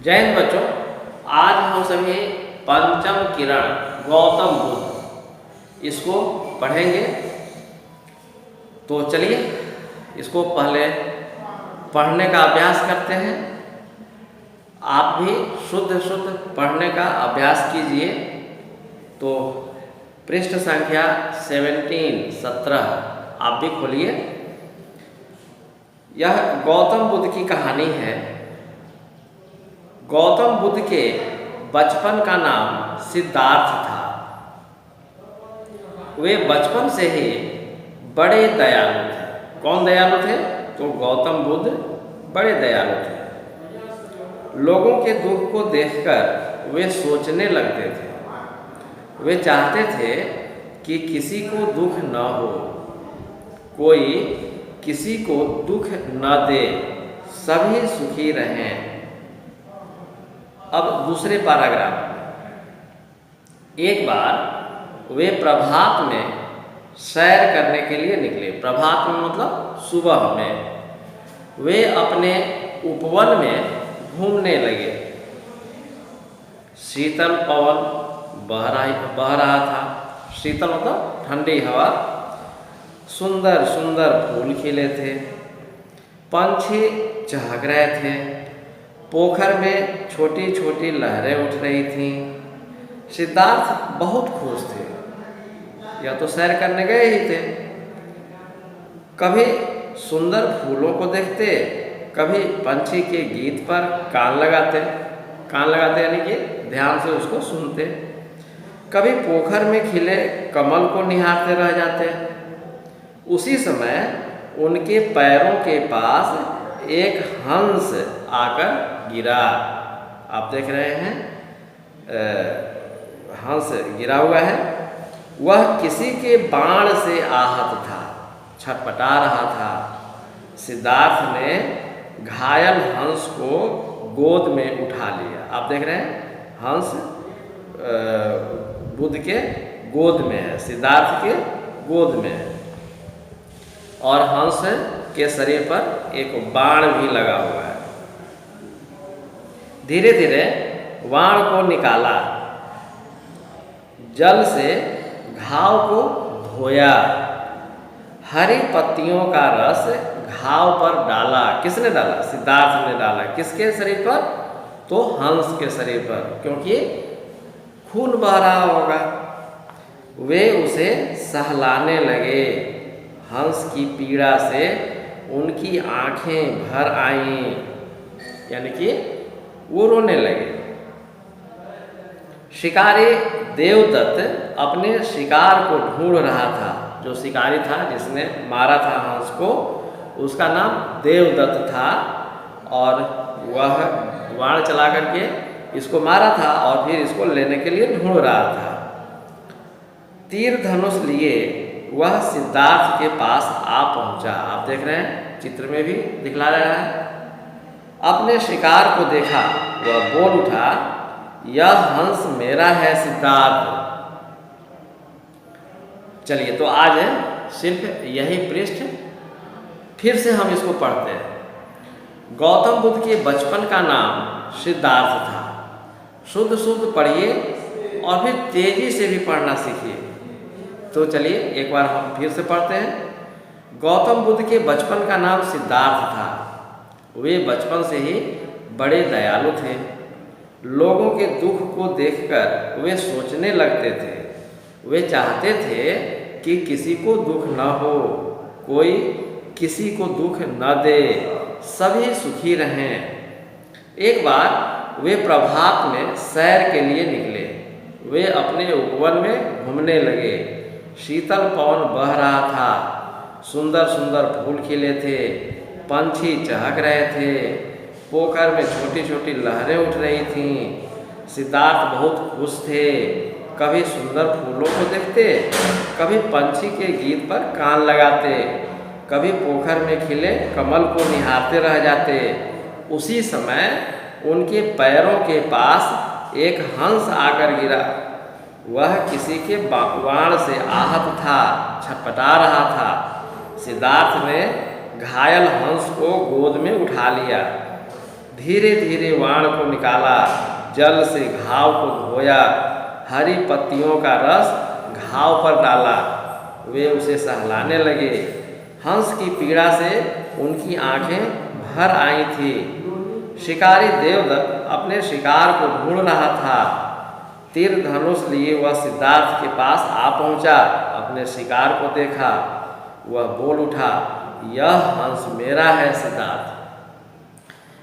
जय हिंद बच्चों। आज हम सभी पंचम किरण गौतम बुद्ध इसको पढ़ेंगे। तो चलिए इसको पहले पढ़ने का अभ्यास करते हैं। आप भी शुद्ध शुद्ध पढ़ने का अभ्यास कीजिए। तो पृष्ठ संख्या 17 आप भी खोलिए। यह गौतम बुद्ध की कहानी है। गौतम बुद्ध के बचपन का नाम सिद्धार्थ था। वे बचपन से ही बड़े दयालु थे। कौन दयालु थे? तो गौतम बुद्ध बड़े दयालु थे। लोगों के दुख को देखकर वे सोचने लगते थे। वे चाहते थे कि किसी को दुख न हो, कोई किसी को दुख न दे, सभी सुखी रहें। अब दूसरे पैराग्राफ में, एक बार वे प्रभात में सैर करने के लिए निकले। प्रभात में मतलब सुबह में। वे अपने उपवन में घूमने लगे। शीतल पवन बह रहा था। शीतल मतलब ठंडी हवा। सुंदर सुंदर फूल खिले थे। पंछी चहक रहे थे। पोखर में छोटी छोटी लहरें उठ रही थीं। सिद्धार्थ बहुत खुश थे। या तो सैर करने गए ही थे। कभी सुंदर फूलों को देखते, कभी पंछी के गीत पर कान लगाते यानी कि ध्यान से उसको सुनते। कभी पोखर में खिले कमल को निहारते रह जाते। उसी समय उनके पैरों के पास एक हंस आकर गिरा। आप देख रहे हैं हंस गिरा हुआ है। वह किसी के बाण से आहत था, छटपटा रहा था। सिद्धार्थ ने घायल हंस को गोद में उठा लिया। आप देख रहे हैं हंस बुद्ध के गोद में है, सिद्धार्थ के गोद में है। और हंस के शरीर पर एक बाण भी लगा हुआ है। धीरे धीरे बाण को निकाला, जल से घाव को धोया, हरी पत्तियों का रस घाव पर डाला। किसने डाला? सिद्धार्थ ने डाला। किसके शरीर पर? तो हंस के शरीर पर, क्योंकि खून बह रहा होगा। वे उसे सहलाने लगे। हंस की पीड़ा से उनकी आंखें भर आईं, यानी कि वो रोने लगे। शिकारी देवदत्त अपने शिकार को ढूंढ रहा था। जो शिकारी था जिसने मारा था हंस को, उसका नाम देवदत्त था। और वह बाण चला करके इसको मारा था और फिर इसको लेने के लिए ढूंढ रहा था। तीर धनुष लिए वह सिद्धार्थ के पास आ पहुंचा। आप देख रहे हैं चित्र में भी दिखला रहा है। अपने शिकार को देखा, वह बोल उठा, यह हंस मेरा है सिद्धार्थ। चलिए तो आज सिर्फ यही पृष्ठ फिर से हम इसको पढ़ते हैं। गौतम बुद्ध के बचपन का नाम सिद्धार्थ था। शुद्ध शुद्ध पढ़िए और फिर तेजी से भी पढ़ना सीखिए। तो चलिए एक बार हम फिर से पढ़ते हैं। गौतम बुद्ध के बचपन का नाम सिद्धार्थ था। वे बचपन से ही बड़े दयालु थे। लोगों के दुख को देखकर वे सोचने लगते थे। वे चाहते थे कि किसी को दुख न हो, कोई किसी को दुख न दे, सभी सुखी रहें। एक बार वे प्रभात में सैर के लिए निकले। वे अपने उपवन में घूमने लगे। शीतल पवन बह रहा था। सुंदर सुंदर फूल खिले थे। पंछी चहक रहे थे। पोखर में छोटी छोटी लहरें उठ रही थीं। सिद्धार्थ बहुत खुश थे। कभी सुंदर फूलों को देखते, कभी पंछी के गीत पर कान लगाते, कभी पोखर में खिले कमल को निहारते रह जाते। उसी समय उनके पैरों के पास एक हंस आकर गिरा। वह किसी के बाण से आहत था, छटपटा रहा था। सिद्धार्थ ने घायल हंस को गोद में उठा लिया। धीरे धीरे वाण को निकाला, जल से घाव को धोया, हरी पत्तियों का रस घाव पर डाला। वे उसे सहलाने लगे। हंस की पीड़ा से उनकी आंखें भर आई थी। शिकारी देवदत्त अपने शिकार को ढूंढ रहा था। तीर धनुष लिए वह सिद्धार्थ के पास आ पहुंचा। अपने शिकार को देखा, वह बोल उठा, यह हंस मेरा है सिद्धार्थ।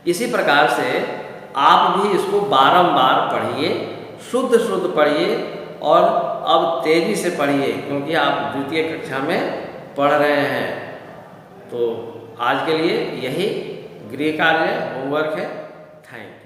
इसी प्रकार से आप भी इसको बारंबार पढ़िए, शुद्ध शुद्ध पढ़िए और अब तेजी से पढ़िए, क्योंकि आप द्वितीय कक्षा में पढ़ रहे हैं। तो आज के लिए यही गृह कार्य होमवर्क है। Thank you.